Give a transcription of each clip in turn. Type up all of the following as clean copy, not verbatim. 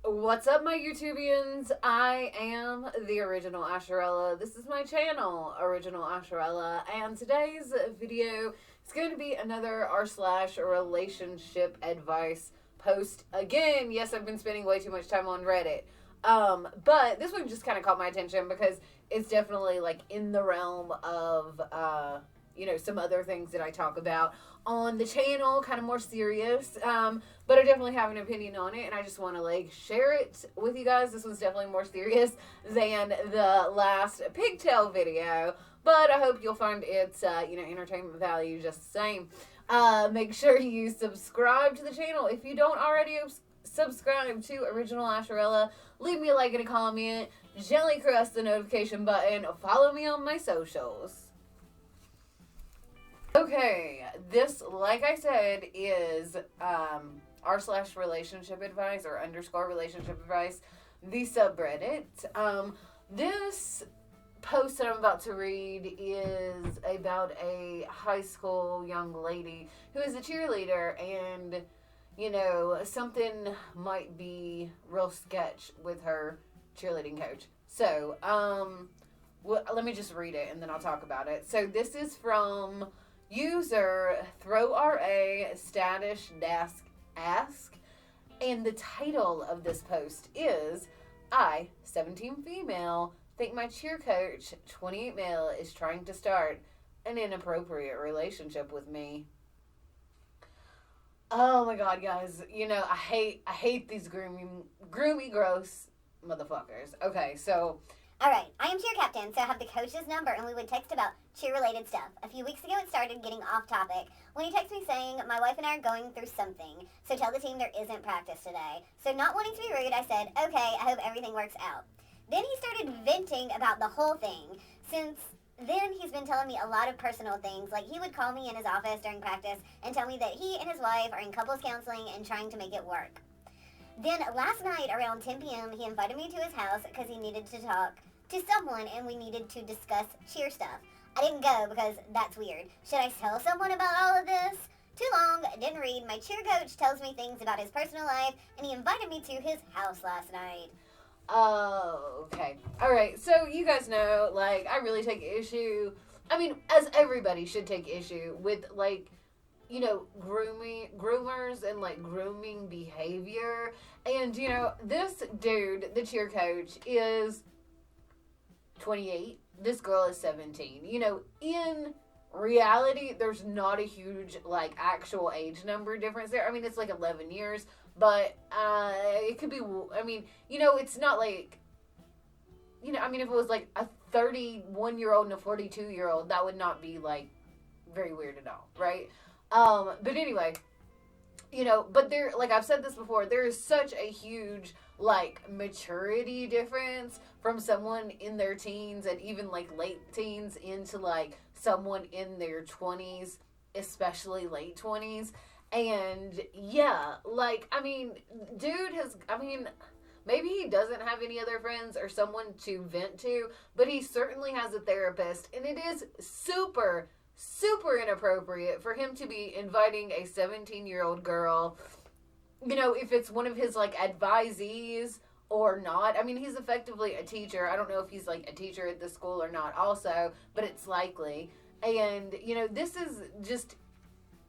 What's up, my YouTubians? I am the original Asherella. This is my channel, Original Asherella, and today's video is going to be another r/relationship advice post. Again, yes, I've been spending way too much time on Reddit, but this one just kind of caught my attention because it's definitely like in the realm of some other things that I talk about on the channel, kind of more serious. But I definitely have an opinion on it, and I just want to like share it with you guys. This one's definitely more serious than the last pigtail video, but I hope you'll find its entertainment value just the same. Make sure you subscribe to the channel if you don't already subscribe to Original Asherella. Leave me a like and a comment. Gently press the notification button. Follow me on my socials. Okay, this, like I said, is r/relationship advice or _ relationship advice, the subreddit. This post that I'm about to read is about a high school young lady who is a cheerleader, and something might be real sketch with her cheerleading coach. So, let me just read it and then I'll talk about it. So this is from user ThrowRA status ask, and the title of this post is I, 17 female, think my cheer coach, 28 male, is trying to start an inappropriate relationship with me. Oh my god, guys, I hate these groomy gross motherfuckers. Okay, so Alright, I am cheer captain, so I have the coach's number and we would text about cheer-related stuff. A few weeks ago it started getting off topic when he texted me saying, my wife and I are going through something, so tell the team there isn't practice today. So not wanting to be rude, I said, okay, I hope everything works out. Then he started venting about the whole thing. Since then, he's been telling me a lot of personal things, like he would call me in his office during practice and tell me that he and his wife are in couples counseling and trying to make it work. Then last night around 10 p.m. he invited me to his house because he needed to talk to someone and we needed to discuss cheer stuff. I didn't go because that's weird. Should I tell someone about all of this? Too long, didn't read. My cheer coach tells me things about his personal life and he invited me to his house last night. Oh, okay. Alright, so you guys know, like, I really take issue, as everybody should take issue with, like, groomers and like grooming behavior. And this dude, the cheer coach, is 28. This girl is 17. In reality, there's not a huge like actual age number difference there. It's like 11 years, but it could be. It's not like. If it was like a 31-year-old and a 42-year-old, that would not be like very weird at all, right? But anyway, but there, like I've said this before, there is such a huge, like, maturity difference from someone in their teens and even, like, late teens into, like, someone in their 20s, especially late 20s. And, yeah, like, dude has, maybe he doesn't have any other friends or someone to vent to, but he certainly has a therapist, and it is super inappropriate for him to be inviting a 17-year-old girl, if it's one of his, like, advisees or not. He's effectively a teacher. I don't know if he's, like, a teacher at the school or not also, but it's likely. And, this is just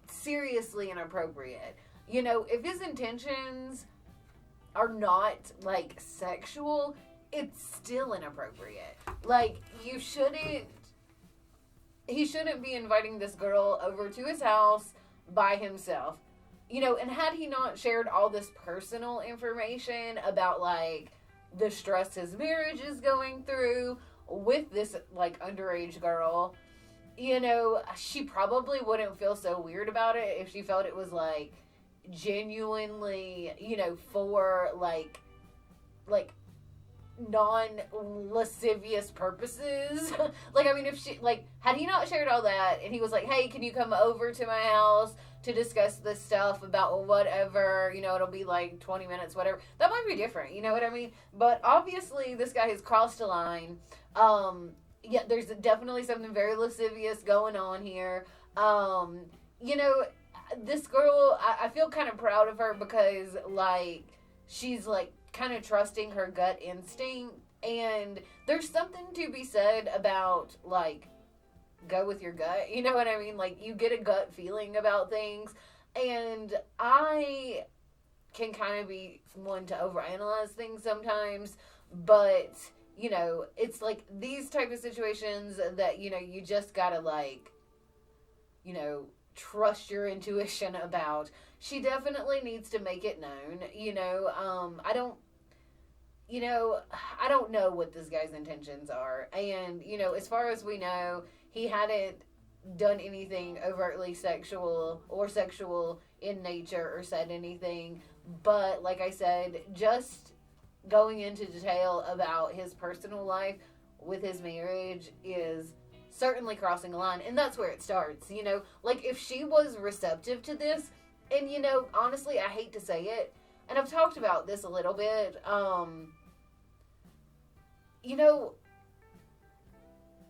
seriously inappropriate. If his intentions are not, like, sexual, it's still inappropriate. Like, he shouldn't be inviting this girl over to his house by himself. And had he not shared all this personal information about, like, the stress his marriage is going through with this, like, underage girl, she probably wouldn't feel so weird about it if she felt it was, like, genuinely, for, like, non-lascivious purposes. Like, if she, like, had he not shared all that and he was like, hey, can you come over to my house to discuss this stuff about whatever, it'll be like 20 minutes, whatever, that might be different, you know what I mean? But obviously this guy has crossed a line. yeah, there's definitely something very lascivious going on here. You know, this girl, I feel kind of proud of her because, like, she's, like, kind of trusting her gut instinct. And there's something to be said about, like, go with your gut. You know what I mean? Like, you get a gut feeling about things. And I can kind of be one to overanalyze things sometimes. But, you know, it's like these type of situations that, you know, you just gotta, like, you know, trust your intuition about. She definitely needs to make it known. I don't know what this guy's intentions are. And, you know, as far as we know, he hadn't done anything overtly sexual or sexual in nature or said anything. But, like I said, just going into detail about his personal life with his marriage is certainly crossing a line. And that's where it starts, you know? Like, if she was receptive to this, and, you know, honestly, I hate to say it, and I've talked about this a little bit, you know,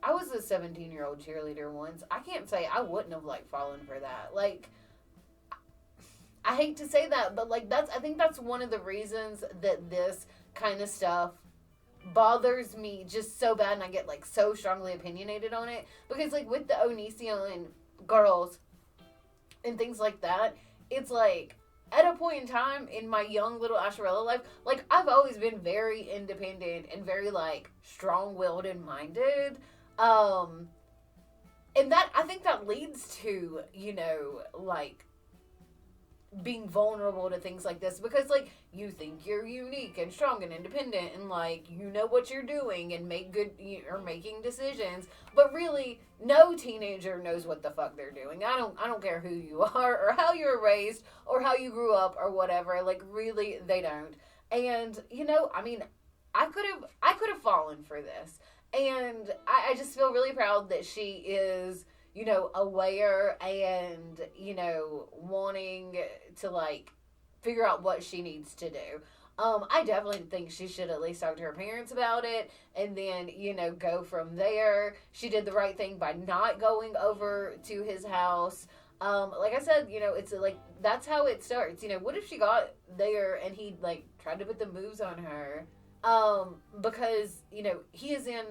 I was a 17-year-old cheerleader once. I can't say I wouldn't have, like, fallen for that. Like, I hate to say that, but, like, I think that's one of the reasons that this kind of stuff bothers me just so bad, and I get, like, so strongly opinionated on it. Because, like, with the Onision girls and things like that, it's, like, at a point in time in my young little Asherella life, like, I've always been very independent and very, like, strong-willed and minded. And that, I think that leads to, you know, like, being vulnerable to things like this, because, like, you think you're unique and strong and independent and, like, you know what you're doing and making decisions, but really no teenager knows what the fuck they're doing. I don't care who you are or how you were raised or how you grew up or whatever. Like, really, they don't. And, you know, I mean, I could have fallen for this, and I just feel really proud that she is, you know, aware and, you know, wanting to, like, figure out what she needs to do. I definitely think she should at least talk to her parents about it and then, you know, go from there. She did the right thing by not going over to his house. Like I said, you know, it's like, that's how it starts. You know, what if she got there and he, like, tried to put the moves on her? Because, you know, he is in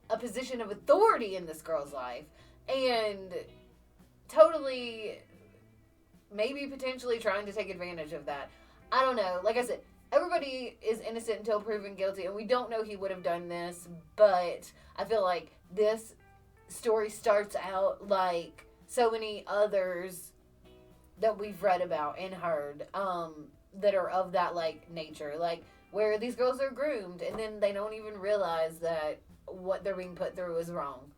a position of authority in this girl's life. And totally, maybe potentially trying to take advantage of that. I don't know. Like I said, everybody is innocent until proven guilty, and we don't know he would have done this, but I feel like this story starts out like so many others that we've read about and heard, that are of that, like, nature. Like, where these girls are groomed, and then they don't even realize that what they're being put through is wrong.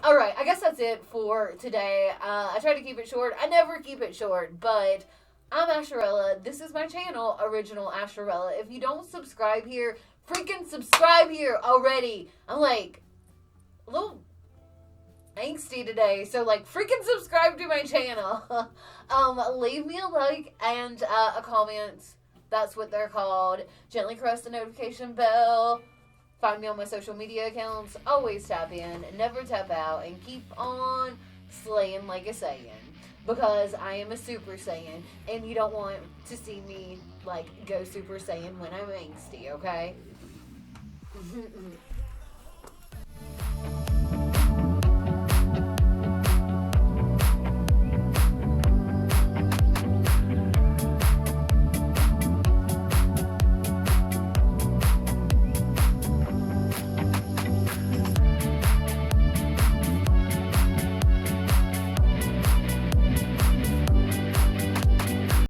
Alright, I guess that's it for today. I try to keep it short. I never keep it short, but I'm Asherella. This is my channel, Original Asherella. If you don't subscribe here, freaking subscribe here already. I'm, like, a little angsty today, so, like, freaking subscribe to my channel. Leave me a like and a comment. That's what they're called. Gently press the notification bell. Find me on my social media accounts. Always tap in, never tap out, and keep on slaying like a Saiyan. Because I am a Super Saiyan, and you don't want to see me, like, go Super Saiyan when I'm angsty, okay?